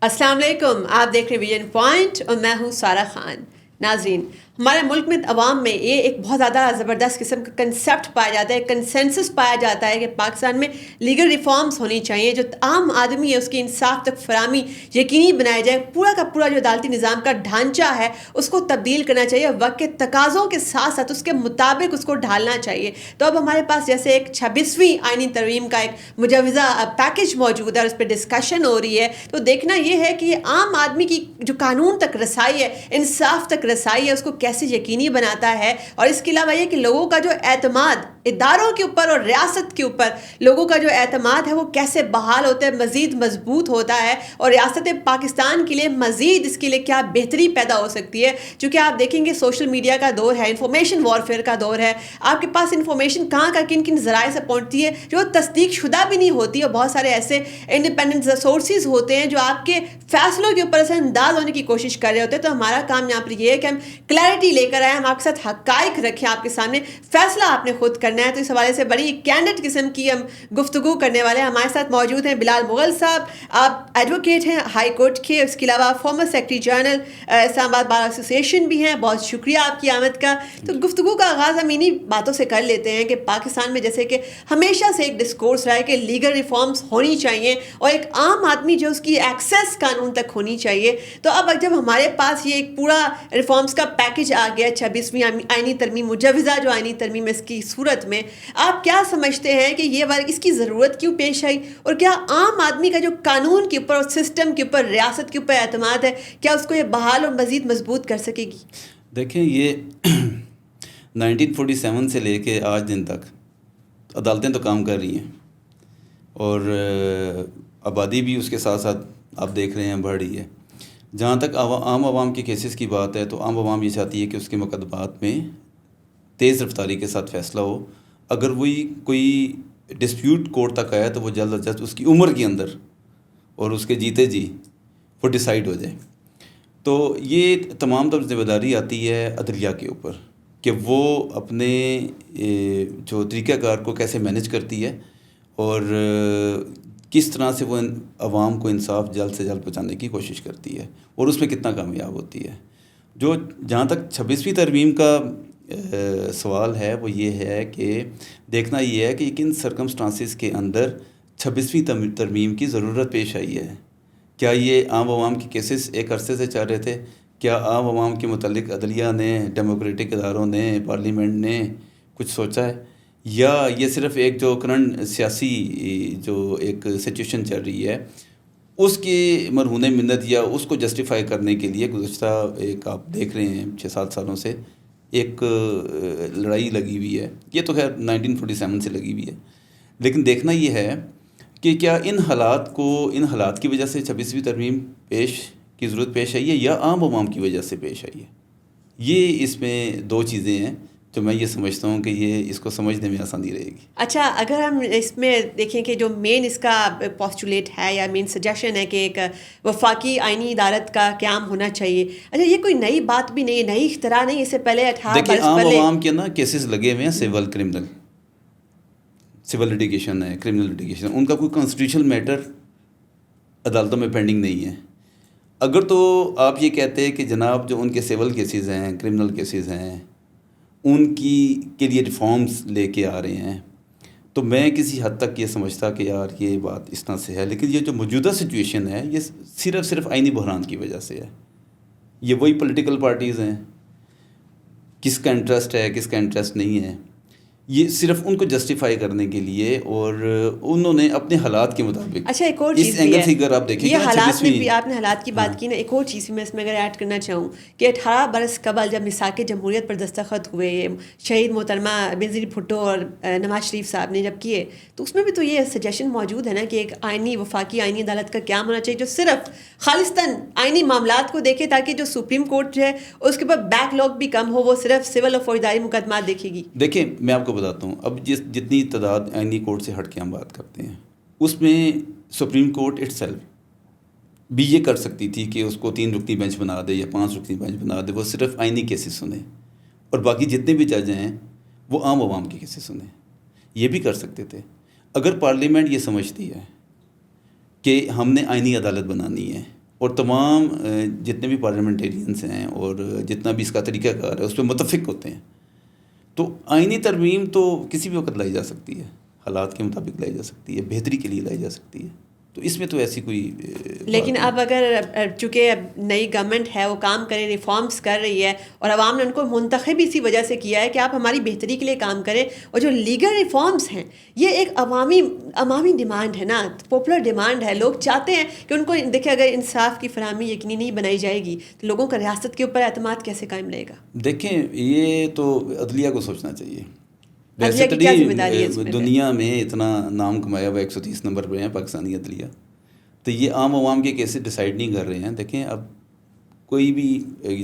السلام علیکم، آپ دیکھ رہے ہیں ویژن پوائنٹ اور میں ہوں سارہ خان. ناظرین، ہمارے ملک میں عوام میں یہ ایک بہت زیادہ زبردست قسم کا کنسیپٹ پایا جاتا ہے، کنسنسس پایا جاتا ہے کہ پاکستان میں لیگل ریفارمز ہونی چاہیے، جو عام آدمی ہے اس کی انصاف تک فراہمی یقینی بنایا جائے. پورا کا پورا جو عدالتی نظام کا ڈھانچہ ہے اس کو تبدیل کرنا چاہیے، وقت کے تقاضوں کے ساتھ ساتھ اس کے مطابق اس کو ڈھالنا چاہیے. تو اب ہمارے پاس جیسے ایک 26ویں آئینی ترمیم کا ایک مجوزہ پیکج موجود ہے اور اس پہ ڈسکشن ہو رہی ہے. تو دیکھنا یہ ہے کہ یہ عام آدمی کی جو قانون تک رسائی ہے، انصاف تک رسائی ہے، اس کو کیسے یقینی بناتا ہے. اور اس کے علاوہ یہ کہ لوگوں کا جو اعتماد اداروں کے اوپر اور ریاست کے اوپر، لوگوں کا جو اعتماد ہے وہ کیسے بحال ہوتا ہے، مزید مضبوط ہوتا ہے، اور ریاست پاکستان کے لیے مزید اس کے لیے کیا بہتری پیدا ہو سکتی ہے. چونکہ آپ دیکھیں گے سوشل میڈیا کا دور ہے، انفارمیشن وارفیئر کا دور ہے. آپ کے پاس انفارمیشن کہاں کا کن کن ذرائع سے پہنچتی ہے جو تصدیق شدہ بھی نہیں ہوتی، اور بہت سارے ایسے انڈیپینڈنٹ سورسز ہوتے ہیں جو آپ کے فیصلوں کے اوپر اثر انداز ہونے کی کوشش کر رہے ہوتے ہیں. تو ہمارا کام یہاں پر یہ ہے کہ ہم کلیئرٹی لے کر آئیں، ہم آپ کے ساتھ حقائق رکھیں، آپ کے سامنے فیصلہ آپ نے خود کرنا ہے. تو اس حوالے سے بڑی کینڈیڈ قسم کی ہم گفتگو کرنے والے ہیں. ہمارے ساتھ موجود ہیں بلال مغل صاحب، آپ ایڈوکیٹ ہیں ہائی کورٹ کے، اس کے علاوہ فارمر سیکرٹری جنرل اسلام آباد بار ایسوسیشن بھی ہیں. بہت شکریہ آپ کی آمد کا. تو گفتگو کا آغاز ہم انہی باتوں سے کر لیتے ہیں کہ پاکستان میں جیسے کہ ہمیشہ سے ایک ڈسکورس رہا ہے کہ لیگل ریفارمز ہونی چاہیے اور ایک عام آدمی جو اس کی ایکسیس قانون تک ہونی چاہیے. تو اب جب ہمارے پاس یہ ایک پورا ریفارمز کا پیکج آ گیا، 26ویں آئینی ترمیم، مجوزہ جو آئینی ترمیم اس کی صورت میں، آپ کیا سمجھتے ہیں کہ یہ اس کی ضرورت کیوں پیش آئی، اور کیا عام آدمی کا جو قانون کے اوپر اور سسٹم کے اوپر، ریاست کے اوپر اعتماد ہے، کیا اس کو یہ بحال اور مزید مضبوط کر سکے گی؟ دیکھیں، یہ 1947 سے لے کے آج دن تک عدالتیں تو کام کر رہی ہیں، اور آبادی بھی اس کے ساتھ ساتھ آپ دیکھ رہے ہیں بڑھ رہی ہے. جہاں تک عام عوام کے کیسز کی بات ہے، تو عام عوام یہ چاہتی ہے کہ اس کے مقدمات میں تیز رفتاری کے ساتھ فیصلہ ہو. اگر وہی کوئی ڈسپیوٹ کورٹ تک آیا تو وہ جلد از جلد اس کی عمر کے اندر اور اس کے جیتے جی وہ ڈیسائیڈ ہو جائے. تو یہ تمام تر ذمہ داری آتی ہے عدلیہ کے اوپر کہ وہ اپنے جو طریقہ کار کو کیسے مینیج کرتی ہے، اور کس طرح سے وہ عوام کو انصاف جلد سے جلد پہنچانے کی کوشش کرتی ہے، اور اس میں کتنا کامیاب ہوتی ہے. جہاں تک 26ویں ترمیم کا سوال ہے، وہ یہ ہے کہ دیکھنا یہ ہے کہ کن سرکمسٹانسز کے اندر 26ویں ترمیم کی ضرورت پیش آئی ہے. کیا یہ عام عوام کے کیسز ایک عرصے سے چل رہے تھے؟ کیا عام عوام کے متعلق عدلیہ نے، ڈیموکریٹک اداروں نے، پارلیمنٹ نے کچھ سوچا ہے، یا یہ صرف ایک جو کرنٹ سیاسی جو ایک سچویشن چل رہی ہے اس کی مرہون منت یا اس کو جسٹیفائی کرنے کے لیے گزشتہ ایک آپ دیکھ رہے ہیں 6-7 سالوں سے ایک لڑائی لگی ہوئی ہے. یہ تو خیر 1947 سے لگی ہوئی ہے، لیکن دیکھنا یہ ہے کہ کیا ان حالات کی وجہ سے 26ویں ترمیم کی ضرورت پیش آئی ہے، یا عام عوام کی وجہ سے پیش آئی ہے. یہ اس میں دو چیزیں ہیں جو میں یہ سمجھتا ہوں کہ یہ اس کو سمجھنے میں آسانی رہے گی. اچھا، اگر ہم اس میں دیکھیں کہ جو مین اس کا پوسٹولیٹ ہے یا مین سجیشن ہے کہ ایک وفاقی آئینی عدالت کا قیام ہونا چاہیے، اچھا یہ کوئی نئی بات بھی نہیں ہے، نئی اختراع نہیں. اس سے پہلے 18 برس دیکھیں، عام پہلے عوام کے نا کیسز لگے ہوئے ہیں، سول لٹیگیشن ہے، کرمنل لٹیگیشن، ان کا کوئی کانسٹیٹیوشنل میٹر عدالتوں میں پینڈنگ نہیں ہے. اگر تو آپ یہ کہتے ہیں کہ جناب جو ان کے سول کیسز ہیں، کرمنل کیسز ہیں، ان کے لیے ریفارمز لے کے آ رہے ہیں، تو میں کسی حد تک یہ سمجھتا کہ یار یہ بات اس طرح سے ہے. لیکن یہ جو موجودہ سچویشن ہے یہ صرف آئینی بحران کی وجہ سے ہے. یہ وہی پولیٹیکل پارٹیز ہیں، کس کا انٹرسٹ ہے کس کا انٹرسٹ نہیں ہے، یہ صرف ان کو جسٹیفائی کرنے کے لیے، اور انہوں نے اپنے حالات کے مطابق. اچھا ایک اور اس چیز اینگل بھی سے ہے، اگر آپ دیکھیں یہ کہ حالات میں بھی آپ نے حالات کی بات ہاں. کی نا، ایک اور چیز بھی میں اس میں اگر ایڈ کرنا چاہوں کہ 18 برس قبل جب میثاق جمہوریت پر دستخط ہوئے، شہید محترمہ بینظیر بھٹو اور نواز شریف صاحب نے جب کیے، تو اس میں بھی تو یہ سجیشن موجود ہے نا کہ ایک وفاقی آئینی عدالت کا قیام ہونا چاہیے جو صرف خالصتاً آئینی معاملات کو دیکھے، تاکہ جو سپریم کورٹ جو ہے اس کے اوپر بیک لاگ بھی کم ہو، وہ صرف سول اور فوجداری مقدمات دیکھے گی. دیکھیں، میں آپ کو بتاتا ہوں، اب جتنی تعداد آئینی کورٹ سے ہٹ کے ہم بات کرتے ہیں، اس میں سپریم کورٹ اٹ سیلف بھی یہ کر سکتی تھی کہ اس کو 3 رکنی بینچ بنا دے یا 5 رکنی بینچ بنا دے، وہ صرف آئینی کیسز سنے، اور باقی جتنے بھی جج ہیں وہ عام عوام کے کیسز سنے. یہ بھی کر سکتے تھے. اگر پارلیمنٹ یہ سمجھتی ہے کہ ہم نے آئینی عدالت بنانی ہے اور تمام جتنے بھی پارلیمنٹیرینس ہیں اور جتنا بھی اس کا طریقہ کار ہے اس پہ متفق ہوتے ہیں. تو آئینی ترمیم تو کسی بھی وقت لائی جا سکتی ہے, حالات کے مطابق لائی جا سکتی ہے, بہتری کے لیے لائی جا سکتی ہے, تو اس میں تو ایسی کوئی لیکن اب اگر چونکہ اب نئی گورنمنٹ ہے وہ کام کرے, ریفارمز کر رہی ہے اور عوام نے ان کو منتخب اسی وجہ سے کیا ہے کہ آپ ہماری بہتری کے لیے کام کریں, اور جو لیگل ریفارمز ہیں یہ ایک عوامی ڈیمانڈ ہے نا, پاپولر ڈیمانڈ ہے. لوگ چاہتے ہیں کہ ان کو دیکھیں اگر انصاف کی فراہمی یقینی نہیں بنائی جائے گی تو لوگوں کا ریاست کے اوپر اعتماد کیسے قائم رہے گا؟ دیکھیں یہ تو عدلیہ کو سوچنا چاہیے. عدلیہ کی کیا ذمہ داری ہے اس میں؟ دنیا میں اتنا نام کمایا ہوا 130 نمبر پہ ہیں پاکستانی عدلیہ, تو یہ عام عوام کے کیسز ڈیسائیڈ نہیں کر رہے ہیں. دیکھیں اب کوئی بھی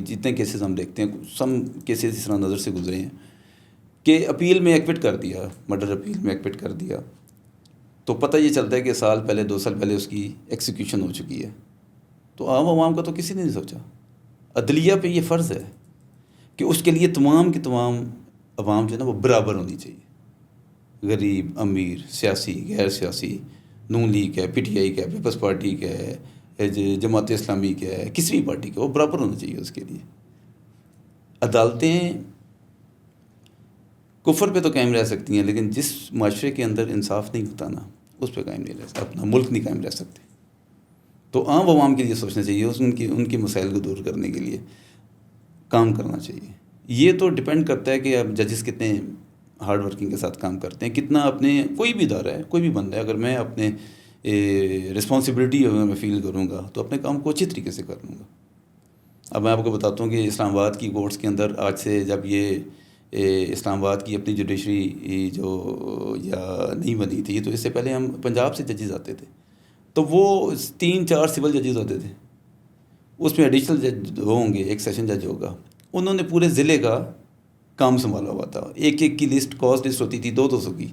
جتنے کیسز ہم دیکھتے ہیں سم کیسز اس طرح نظر سے گزرے ہیں کہ اپیل میں ایکوٹ کر دیا, مرڈر اپیل میں ایکوٹ کر دیا, تو پتہ یہ چلتا ہے کہ سال پہلے 2 سال پہلے اس کی ایکسیکیوشن ہو چکی ہے. تو عام عوام کا تو کسی نے نہیں سوچا. عدلیہ پہ یہ فرض ہے کہ اس کے لیے تمام کی تمام عوام جو ہے نا وہ برابر ہونی چاہیے. غریب, امیر, سیاسی, غیر سیاسی, نون لیگ ہے, پی ٹی آئی کا ہے, پیپلز پارٹی کا ہے, جماعت اسلامی کا ہے, کسی بھی پارٹی کا, وہ برابر ہونا چاہیے اس کے لیے. عدالتیں کفر پہ تو قائم رہ سکتی ہیں لیکن جس معاشرے کے اندر انصاف نہیں ہوتا نا اس پہ قائم نہیں رہ سکتا, اپنا ملک نہیں قائم رہ سکتے. تو عام عوام کے لیے سوچنا چاہیے, ان کے مسائل کو دور کرنے کے لیے کام کرنا چاہیے. یہ تو ڈپینڈ کرتا ہے کہ اب ججز کتنے ہارڈ ورکنگ کے ساتھ کام کرتے ہیں, کتنا اپنے, کوئی بھی ادارہ ہے, کوئی بھی بندہ ہے, اگر میں اپنے رسپانسبلٹی اگر میں فیل کروں گا تو اپنے کام کو اچھی طریقے سے کر لوں گا. اب میں آپ کو بتاتا ہوں کہ اسلام آباد کی کورٹس کے اندر آج سے جب یہ اسلام آباد کی اپنی جوڈیشری جو یا نہیں بنی تھی تو اس سے پہلے ہم پنجاب سے ججز آتے تھے, تو وہ 3-4 سول ججز ہوتے تھے, اس میں ایڈیشنل جج ہوں گے, ایک سیشن جج ہوگا. انہوں نے پورے ضلع کا کام سنبھالا ہوا تھا, ایک کی لسٹ, کاز لسٹ ہوتی تھی 200 کی,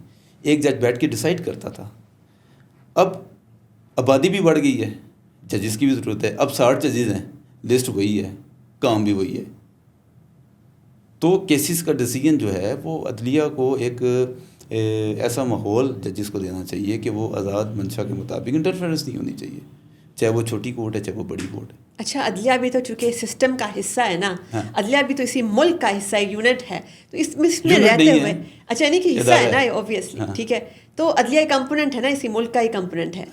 ایک جج بیٹھ کے ڈیسائیڈ کرتا تھا. اب آبادی بھی بڑھ گئی ہے, ججز کی بھی ضرورت ہے, اب 60 ججز ہیں, لسٹ وہی ہے, کام بھی وہی ہے. تو کیسز کا ڈیسیجن جو ہے وہ عدلیہ کو ایک ایسا ماحول ججز کو دینا چاہیے کہ وہ آزاد منشا کے مطابق, انٹرفیئرنس نہیں ہونی چاہیے, چاہے وہ چھوٹی کورٹ ہے چاہے وہ بڑی کورٹ ہے. اچھا, عدلیہ بھی تو چونکہ سسٹم کا حصہ ہے نا, عدلیہ بھی تو اسی ملک کا حصہ ہے, یونٹ ہے, تو اس میں رہتے ہوئے اچھا نہیں کہ حصہ ہے نا اوبویسلی, ٹھیک ہے, تو عدلیہ کمپوننٹ ہے نا, اسی ملک کا ہی کمپوننٹ ہے.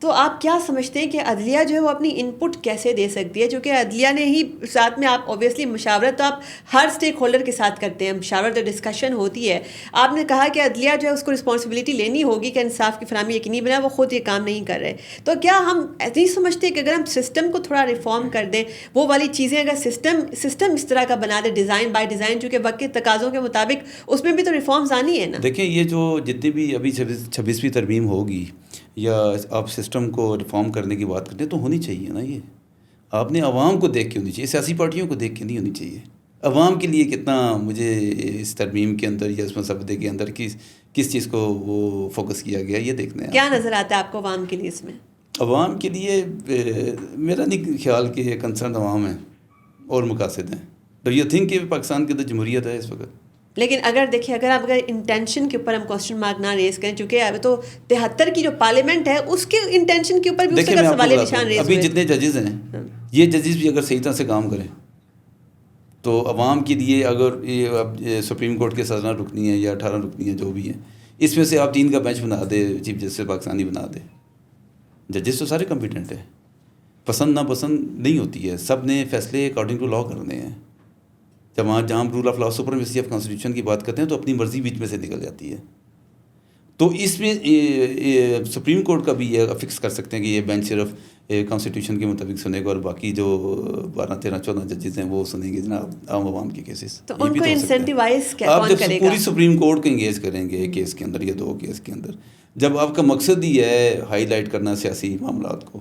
تو آپ کیا سمجھتے ہیں کہ عدلیہ جو ہے وہ اپنی ان پٹ کیسے دے سکتی ہے, چونکہ عدلیہ نے ہی ساتھ میں, آپ اوبویسلی مشاورت تو آپ ہر اسٹیک ہولڈر کے ساتھ کرتے ہیں, مشاورت اور ڈسکشن ہوتی ہے. آپ نے کہا کہ عدلیہ جو ہے اس کو رسپانسبلٹی لینی ہوگی کہ انصاف کی فراہمی یقینی بنا, وہ خود یہ کام نہیں کر رہے. تو کیا ہم نہیں سمجھتے کہ اگر ہم سسٹم کو تھوڑا ریفارم کر دیں, وہ والی چیزیں اگر سسٹم اس طرح کا بنا دے, ڈیزائن بائی ڈیزائن, چونکہ وقت کے تقاضوں کے مطابق, اس میں بھی تو ریفارمز آنی ہے نا. دیکھیں یہ جو جتنی بھی ابھی 26ویں ترمیم ہوگی یا آپ سسٹم کو ریفارم کرنے کی بات کرتے ہیں تو ہونی چاہیے نا, یہ آپ نے عوام کو دیکھ کے ہونی چاہیے, سیاسی پارٹیوں کو دیکھ کے نہیں ہونی چاہیے. عوام کے لیے کتنا مجھے اس ترمیم کے اندر یا اس مسودے کے اندر کس چیز کو وہ فوکس کیا گیا یہ دیکھنا ہے. کیا نظر آتا ہے آپ کو عوام کے لیے اس میں؟ عوام کے لیے میرا نہیں خیال کہ کنسرن عوام ہیں اور مقاصد ہیں. ڈو یو تھنک کہ پاکستان کے اندر جمہوریت ہے اس وقت؟ لیکن اگر دیکھیں, اگر آپ انٹینشن کے اوپر ہم کوسچن مارک نہ ریز کریں, چونکہ اب تو 73 کی جو پارلیمنٹ ہے اس کے انٹینشن کے اوپر بھی اس کا سوال نشان ریز ابھی جتنے ججز ہیں یہ ججز بھی اگر صحیح طرح سے کام کریں تو عوام کے لیے, اگر یہ سپریم کورٹ کے 17 رکنی ہیں یا 18 رکنی ہیں جو بھی ہیں, اس میں سے آپ 3 کا بینچ بنا دے, چیف جسٹس پاکستانی بنا دے. ججز تو سارے کمپیٹنٹ ہیں, پسند ناپسند نہیں ہوتی ہے, سب نے فیصلے اکارڈنگ ٹو لا کرنے ہیں. جہاں rule of law, supremacy of constitution کی بات کرتے ہیں تو اپنی مرضی بیچ میں سے نکل جاتی ہے. تو اس میں سپریم کورٹ کا بھی یہ فکس کر سکتے ہیں کہ یہ بینچ صرف کانسٹیٹیوشن کے مطابق سنے گا اور باقی جو 12, 13, 14 ججز ہیں وہ سنیں گے جناب عام عوام کے کیسز. تو ان کو انسینٹیوائز کون کرے گا؟ پوری سپریم کورٹ کو انگیج کریں گے ایک کیس کے اندر یا 2 کیس کے اندر, جب آپ کا مقصد ہی ہے ہائی لائٹ کرنا سیاسی معاملات کو,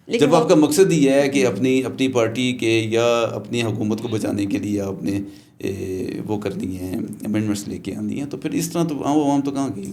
جب آپ کا مقصد یہ ہے کہ اپنی پارٹی کے یا اپنی حکومت کو بچانے کے لیے آپ نے وہ کرنی ہے, امینڈمنٹس لے کے آنی ہیں, تو پھر اس طرح تو عوام تو کہاں گئی.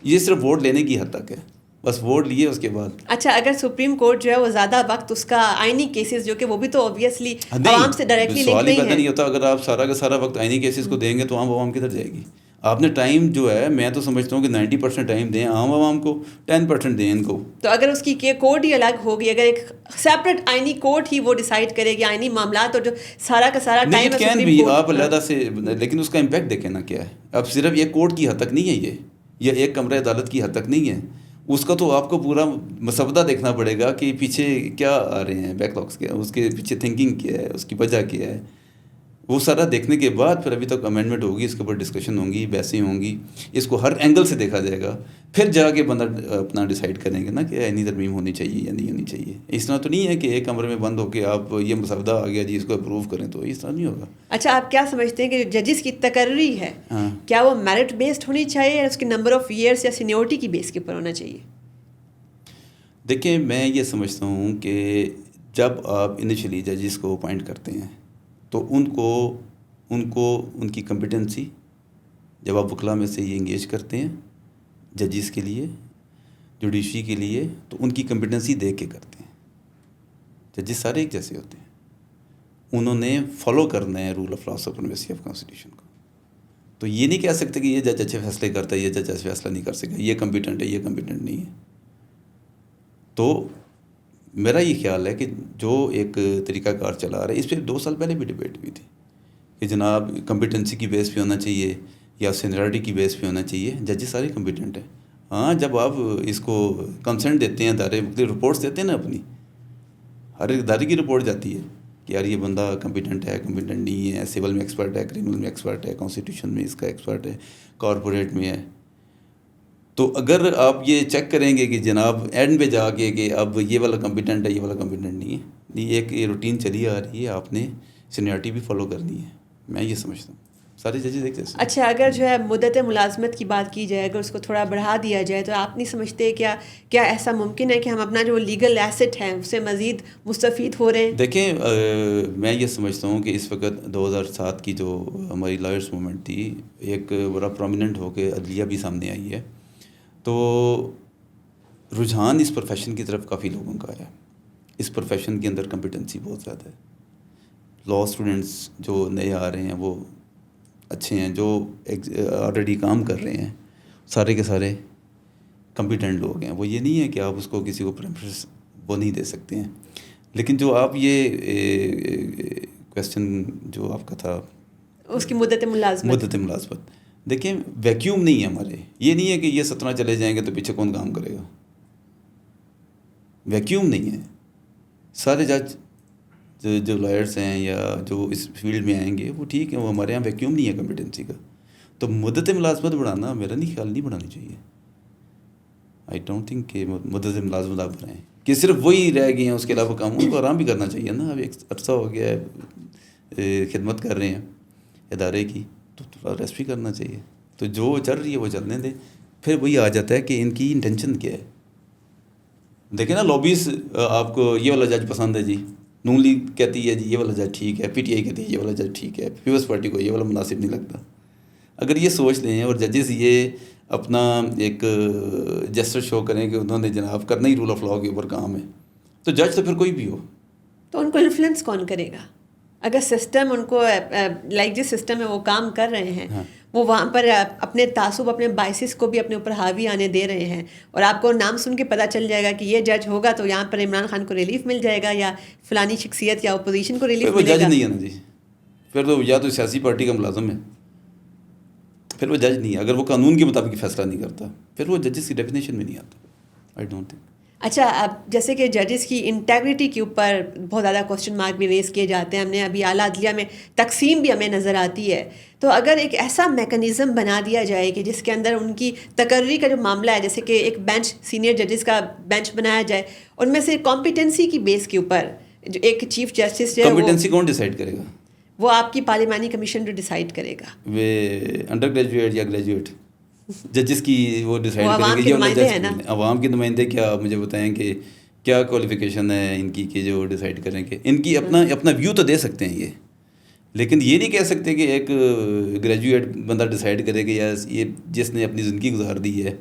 یہ صرف ووٹ لینے کی حد تک ہے, بس ووٹ لیے اس کے بعد. اچھا, اگر سپریم کورٹ جو ہے وہ زیادہ وقت اس کا آئینی کیسز جو کہ وہ بھی تو اوبویسلی عوام سے ڈائریکٹلی لنک نہیں ہے. نہیں ہوتا, اگر آپ سارا کا سارا وقت آئینی کیسز کو دیں گے تو عوام کدھر جائے گی. آپ نے ٹائم جو ہے میں تو سمجھتا ہوں کہ 90% ٹائم دیں عام عوام کو, 10% دیں ان کو. تو اگر اس کی کورٹ ہی الگ ہوگی, اگر ایک سیپریٹ آئینی کورٹ ہی وہ ڈیسائیڈ کرے گی آئینی معاملات, اور جو سارا کا سارا ٹائم کین بھی آپ علیحدہ سے, لیکن اس کا امپیکٹ دیکھیں نا کیا ہے. اب صرف یہ کورٹ کی حد تک نہیں ہے یہ ایک کمرہ عدالت کی حد تک نہیں ہے. اس کا تو آپ کو پورا مسودہ دیکھنا پڑے گا کہ پیچھے کیا آ رہے ہیں, بیک لاگس کیا, اس کے پیچھے تھنکنگ کیا ہے, اس کی وجہ کیا ہے. وہ سارا دیکھنے کے بعد پھر ابھی تک امینڈمنٹ ہوگی, اس کے اوپر ڈسکشن ہوں گی, بحثیں ہوں گی, اس کو ہر اینگل سے دیکھا جائے گا, پھر جا کے بندہ اپنا ڈیسائیڈ کریں گے نا کہ آئینی ترمیم ہونی چاہیے یا نہیں ہونی چاہیے. اس طرح تو نہیں ہے کہ ایک کمرے میں بند ہو کے آپ یہ مسودہ آ گیا جی اس کو اپروو کریں, تو اس طرح نہیں ہوگا. اچھا, آپ کیا سمجھتے ہیں کہ جو ججز کی تقرری ہے کیا وہ میرٹ بیسڈ ہونی چاہیے یا اس کے نمبر آف ایئرس یا سینیورٹی کی بیس کے اوپر ہونا چاہیے؟ دیکھیں میں یہ سمجھتا ہوں کہ جب آپ انیشلی ججز کو اپوائنٹ کرتے ہیں تو ان کو ان کی کمپیٹنسی, جب آپ وکلا میں سے یہ انگیج کرتے ہیں ججز کے لیے, جوڈیشری کے لیے, تو ان کی کمپیٹنسی دیکھ کے کرتے ہیں. ججز سارے ایک جیسے ہوتے ہیں, انہوں نے فالو کرنا ہے rule of law, supremacy of constitution کو. تو یہ نہیں کہہ سکتے کہ یہ جج اچھے فیصلے کرتا ہے, یہ جج اچھے فیصلہ نہیں کر سکتا, یہ کمپیٹنٹ ہے, یہ کمپیٹنٹ نہیں ہے. تو میرا یہ خیال ہے کہ جو ایک طریقہ کار چلا رہا ہے, اس پہ 2 سال پہلے بھی ڈبیٹ ہوئی تھی کہ جناب کمپیٹنسی کی بیس پہ ہونا چاہیے یا سینیورٹی کی بیس پہ ہونا چاہیے. ججز سارے کمپیٹنٹ ہیں. ہاں, جب آپ اس کو کنسنٹ دیتے ہیں, ادارے مختلف رپورٹس دیتے ہیں نا, اپنی ہر ایک ادارے کی رپورٹ جاتی ہے کہ یار یہ بندہ کمپیٹنٹ ہے, کمپیٹنٹ نہیں ہے, سول میں ایکسپرٹ ہے, کرمنل میں ایکسپرٹ ہے, کانسٹیٹیوشن میں اس کا ایکسپرٹ ہے, کارپوریٹ میں ہے. تو اگر آپ یہ چیک کریں گے کہ جناب اینڈ پہ جا کے کہ اب یہ والا کمپیٹنٹ ہے, یہ والا کمپیٹنٹ نہیں ہے, نہیں, ایک یہ روٹین چلی آ رہی ہے, آپ نے سینیورٹی بھی فالو کرنی ہے. میں یہ سمجھتا ہوں سارے ججز ایک جیسے. اچھا, اگر جو ہے مدت ملازمت کی بات کی جائے, اگر اس کو تھوڑا بڑھا دیا جائے, تو آپ نہیں سمجھتے کیا ایسا ممکن ہے کہ ہم اپنا جو لیگل ایسٹ ہے اس سے مزید مستفید ہو رہے ہیں؟ دیکھیں میں یہ سمجھتا ہوں کہ اس وقت 2007 کی جو ہماری لائرس موومنٹ تھی, ایک بڑا پرومیننٹ ہو کے عدلیہ بھی سامنے آئی ہے, تو رجحان اس پروفیشن کی طرف کافی لوگوں کا ہے. اس پروفیشن کے اندر کمپیٹنسی بہت زیادہ ہے. لا اسٹوڈنٹس جو نئے آ رہے ہیں وہ اچھے ہیں, جو آلریڈی کام کر رہے ہیں سارے کے سارے کمپیٹنٹ لوگ ہیں. وہ یہ نہیں ہے کہ آپ اس کو کسی کو پریفرنس وہ نہیں دے سکتے ہیں. لیکن جو آپ یہ کویسچن جو آپ کا تھا اس کی مدت ملازمت, دیکھیں ویکیوم نہیں ہے ہمارے. یہ نہیں ہے کہ یہ 17 چلے جائیں گے تو پیچھے کون کام کرے گا. ویکیوم نہیں ہے. سارے جج جو لائرس ہیں یا جو اس فیلڈ میں آئیں گے وہ ٹھیک ہے, وہ ہمارے یہاں ویکیوم نہیں ہے کمپیٹنسی کا. تو مدت ملازمت بڑھانا میرا نہیں خیال نہیں بڑھانی چاہیے. آئی ڈونٹ تھنک کہ مدت ملازمت آپ بڑھائیں کہ صرف وہی رہ گئے ہیں, اس کے علاوہ کام ان کو آرام بھی کرنا چاہیے نا. اب ایک عرصہ ہو گیا ہے خدمت کر رہے ہیں ادارے کی, تو تھوڑا ریسٹ بھی کرنا چاہیے. تو جو چل رہی ہے وہ چلنے دیں. پھر وہی آ جاتا ہے کہ ان کی انٹینشن کیا ہے. دیکھیں نا, لابیز آپ کو یہ والا جج پسند ہے جی, نون لیگ کہتی ہے جی یہ والا جج ٹھیک ہے, پی ٹی آئی کہتی ہے یہ والا جج ٹھیک ہے, پیپلز پارٹی کو یہ والا مناسب نہیں لگتا. اگر یہ سوچ لیں اور ججز یہ اپنا ایک جسٹر شو کریں کہ انہوں نے جناب کرنا ہی رول آف لا کے اوپر کام ہے, تو جج تو پھر کوئی بھی ہو, تو ان کو انفلوئنس کون کرے گا؟ اگر سسٹم ان کو لائک جس سسٹم میں وہ کام کر رہے ہیں وہ وہاں پر اپنے تعصب, اپنے بائسس کو بھی اپنے اوپر حاوی آنے دے رہے ہیں, اور آپ کو نام سن کے پتہ چل جائے گا کہ یہ جج ہوگا تو یہاں پر عمران خان کو ریلیف مل جائے گا یا فلانی شخصیت یا اپوزیشن کو ریلیف ملے گا. وہ جج نہیں ہے نا جی, پھر تو یا تو سیاسی پارٹی کا ملازم ہے, پھر وہ جج نہیں ہے. اگر وہ قانون کے مطابق فیصلہ نہیں کرتا پھر وہ ججز کی ڈیفینیشن میں نہیں آتا. I don't think. اچھا, اب جیسے کہ ججز کی انٹیگریٹی کے اوپر بہت زیادہ کوسچن مارک بھی ریز کیے جاتے ہیں. ہم نے ابھی اعلیٰ عدلیہ میں تقسیم بھی ہمیں نظر آتی ہے. تو اگر ایک ایسا میکنزم بنا دیا جائے کہ جس کے اندر ان کی تقرری کا جو معاملہ ہے, جیسے کہ ایک بینچ سینئر ججز کا بینچ بنایا جائے, ان میں سے کمپیٹنسی کی بیس کے اوپر جو ایک چیف جسٹس جو ہے کمپیٹنسی کون ڈیسائیڈ کرے گا؟ وہ آپ کی پارلیمانی کمیشن جو ڈیسائیڈ کرے گا. وہ انڈر گریجویٹ یا گریجویٹ ججز کی وہ ڈیسائیڈ کریں گے. یہ نمائندے ہیں نا, عوام کے نمائندے. کیا مجھے بتائیں کہ کیا کوالیفیکیشن ہے ان کی کہ جو ڈیسائیڈ کریں کہ ان کی اپنا ویو تو دے سکتے ہیں یہ, لیکن یہ نہیں کہہ سکتے کہ ایک گریجویٹ بندہ ڈیسائیڈ کرے کہ یہ جس نے اپنی زندگی گزار دی ہے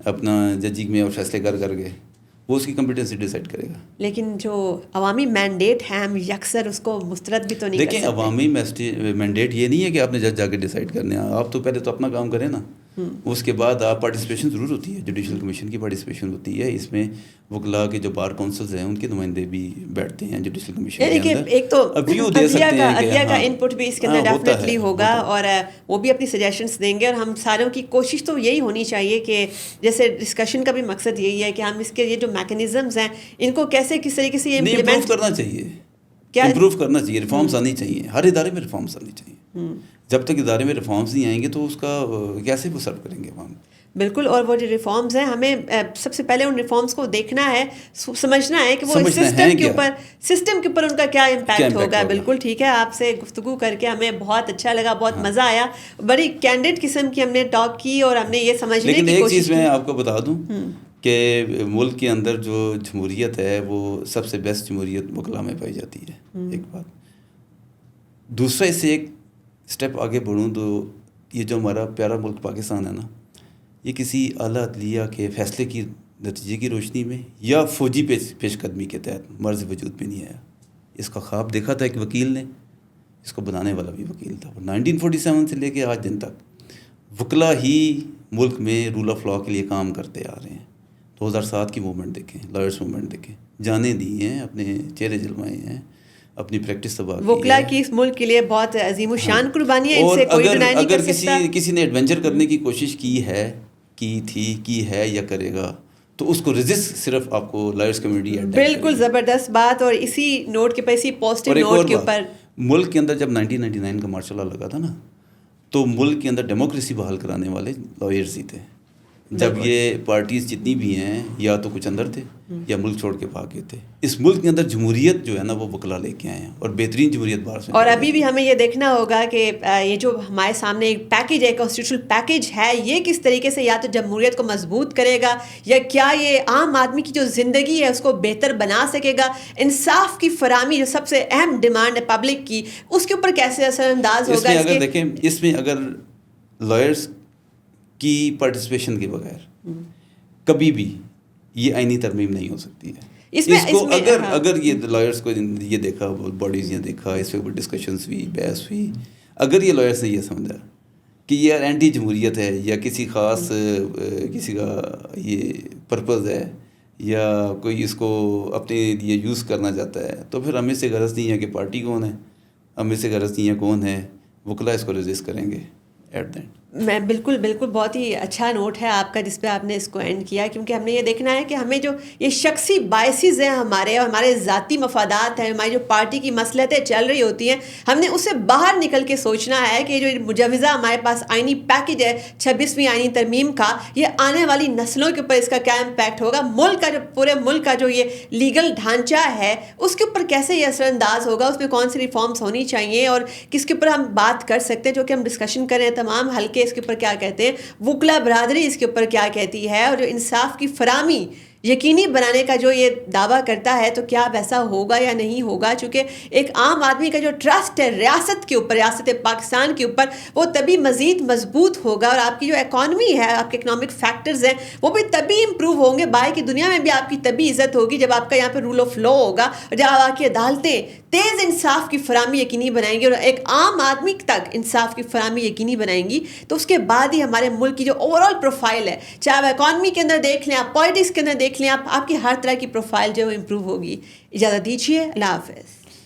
اپنا ججنگ میں اور فیصلے کر کے, وہ اس کی کمپیٹنسی ڈیسائڈ کرے گا. لیکن جو عوامی مینڈیٹ ہے ہم یکسر اس کو مسترد بھی تو نہیں کر سکتے. دیکھیں عوامی مینڈیٹ یہ نہیں ہے کہ آپ نے جج جا کے ڈیسائڈ کرنے ہیں. آپ تو پہلے تو اپنا کام کریں نا, اس کے بعد آپ پارٹیسپیشن ضرور ہوتی ہے, جوڈیشل کمیشن کی پارٹیسپیشن ہوتی ہے. اس میں وکلاء کے جو بار کونسلز ہیں ان کے نمائندے بھی بیٹھتے ہیں جوڈیشل کمیشن کے اندر. ایک تو عدلیہ کا ان پٹ بھی اس کے اندر ہاں, ڈیفینیٹلی ہوگا, اور وہ بھی اپنی سجیشنس دیں گے. اور ہم ساروں کی کوشش تو یہی ہونی چاہیے کہ جیسے ڈسکشن کا بھی مقصد یہی ہے کہ ہم اس کے یہ جو میکنزمز ہیں ان کو کیسے کس طریقے سے امپروو کرنا چاہیے, امپروو کرنا چاہیے, ریفارمز آنی چاہیے. ہر ادارے میں ریفارمز آنی چاہیے. جب تک ادارے میں ریفارمز نہیں آئیں گے تو اس کا کیسے وہ سرو کریں گے عوام. بالکل. اور وہ جو ریفارمز ہیں ہمیں سب سے پہلے ان ریفارمز کو دیکھنا ہے, سمجھنا ہے کہ وہ سسٹم کے اوپر ان کا کیا امپیکٹ ہوگا. بالکل ٹھیک ہے, آپ سے گفتگو کر کے ہمیں بہت اچھا لگا, بہت مزہ آیا. بڑی کینڈیڈ قسم کی ہم نے ٹاک کی اور ہم نے یہ سمجھنے کی کوشش کی. لیکن ایک چیز میں آپ کو بتا دوں کہ ملک کے اندر جو جمہوریت ہے وہ سب سے بیسٹ جمہوریت وکلاء میں پائی جاتی ہے. ایک بات. دوسرا اس سے ایک اسٹیپ آگے بڑھوں تو یہ جو ہمارا پیارا ملک پاکستان ہے نا, یہ کسی اعلیٰ عدلیہ کے فیصلے کی نتیجے کی روشنی میں یا فوجی پیش قدمی کے تحت مرض وجود میں نہیں آیا. اس کا خواب دیکھا تھا ایک وکیل نے, اس کو بنانے والا بھی وکیل تھا. 1947 سے لے کے آج دن تک وکلاء ہی ملک میں رول آف لاء کے لیے کام کرتے آ رہے ہیں. 2007 کی موومنٹ دیکھیں, لائرس موومنٹ دیکھیں, جانیں دی ہیں, اپنے چہرے جلوائے ہیں, اپنی پریکٹس تباہ کی ہے. وکلاء کی اس ملک کے لیے بہت عظیم الشان قربانی ہے, ان سے کوئی ڈینائی نہیں کر سکتا. اگر کسی نے ایڈونچر کرنے کی کوشش کی ہے یا کرے گا تو اس کو رزسٹ صرف آپ کو لائرس کمیونٹی ہے. بالکل زبردست بات. اور اسی نوٹ کے اوپر, اسی پازیٹیو نوٹ کے اوپر, ملک کے اندر جب 1999 کا مارشل لا لگا تھا نا, تو ملک کے اندر ڈیموکریسی بحال کرانے والے لائرز ہی تھے. جب یہ پارٹیز جتنی بھی ہیں یا تو کچھ اندر تھے یا ملک چھوڑ کے بھاگ گئے تھے. اس ملک کے اندر جمہوریت جو ہے نا وہ وکلاء لے کے آئے ہیں, اور بہترین جمہوریت باہر سے. اور ابھی بھی ہمیں یہ دیکھنا ہوگا کہ یہ جو ہمارے سامنے ایک پیکج ہے, کانسٹیٹیوشنل پیکج ہے, یہ کس طریقے سے یا تو جمہوریت کو مضبوط کرے گا یا کیا یہ عام آدمی کی جو زندگی ہے اس کو بہتر بنا سکے گا. انصاف کی فراہمی جو سب سے اہم ڈیمانڈ ہے پبلک کی, اس کے اوپر کیسے اثر انداز ہوگا. اگر دیکھیں اس میں اگر لائرس کی پارٹیسپیشن کے بغیر کبھی بھی یہ آئینی ترمیم نہیں ہو سکتی ہے. اس کو اگر یہ لائرس کو یہ دیکھا, باڈیز یہ دیکھا, اس پہ ڈسکشنز ہوئی, بحث ہوئی, اگر یہ لائرس نے یہ سمجھا کہ یہ اینٹی جمہوریت ہے یا کسی خاص کسی کا یہ پرپز ہے یا کوئی اس کو اپنے لیے یوز کرنا چاہتا ہے, تو پھر ہمیں سے غرض نہیں ہے کہ پارٹی کون ہے, ہمیں سے غرض نہیں ہے کون ہے, وکلاء اس کو ریزسٹ کریں گے ایٹ دا اینڈ. میں بالکل بہت ہی اچھا نوٹ ہے آپ کا جس پہ آپ نے اس کو اینڈ کیا, کیونکہ ہم نے یہ دیکھنا ہے کہ ہمیں جو یہ شخصی باعث ہیں ہمارے اور ہمارے ذاتی مفادات ہیں, ہماری جو پارٹی کی مصلحتیں چل رہی ہوتی ہیں, ہم نے اسے باہر نکل کے سوچنا ہے کہ جو مجوزہ ہمارے پاس آئینی پیکج ہے 26ویں آئینی ترمیم کا, یہ آنے والی نسلوں کے اوپر اس کا کیا امپیکٹ ہوگا. ملک کا جو پورے ملک کا جو یہ لیگل ڈھانچہ ہے اس کے اوپر کیسے یہ اثر انداز ہوگا, اس میں کون سی ریفارمز ہونی چاہیے اور کس کے اوپر ہم بات کر سکتے ہیں, جو کہ ہم ڈسکشن کر رہے ہیں. تمام حلقے اس کے اوپر کیا کہتے ہیں, وکلا برادری اس کے اوپر کیا کہتی ہے, اور جو انصاف کی فراہمی یقینی بنانے کا جو یہ دعویٰ کرتا ہے, تو کیا ویسا ہوگا یا نہیں ہوگا. چونکہ ایک عام آدمی کا جو ٹرسٹ ہے ریاست کے اوپر, ریاست پاکستان کے اوپر, وہ تبھی مزید مضبوط ہوگا, اور آپ کی جو اکانومی ہے, آپ کے اکنامک فیکٹرز ہیں, وہ بھی تبھی امپروو ہوں گے. باہر کی دنیا میں بھی آپ کی تبھی عزت ہوگی جب آپ کا یہاں پہ رول آف لا ہوگا, اور جب آپ کی عدالتیں تیز انصاف کی فراہمی یقینی بنائیں گی اور ایک عام آدمی تک انصاف کی فراہمی یقینی بنائیں گی, تو اس کے بعد ہی ہمارے ملک کی جو اوور آل پروفائل ہے, چاہے آپ اکانومی کے اندر دیکھ لیں, آپ پالیٹکس کے اندر دیکھ لیں, آپ کی ہر طرح کی پروفائل جو ہے وہ امپروو ہوگی. اجازت دیجیے, اللہ حافظ.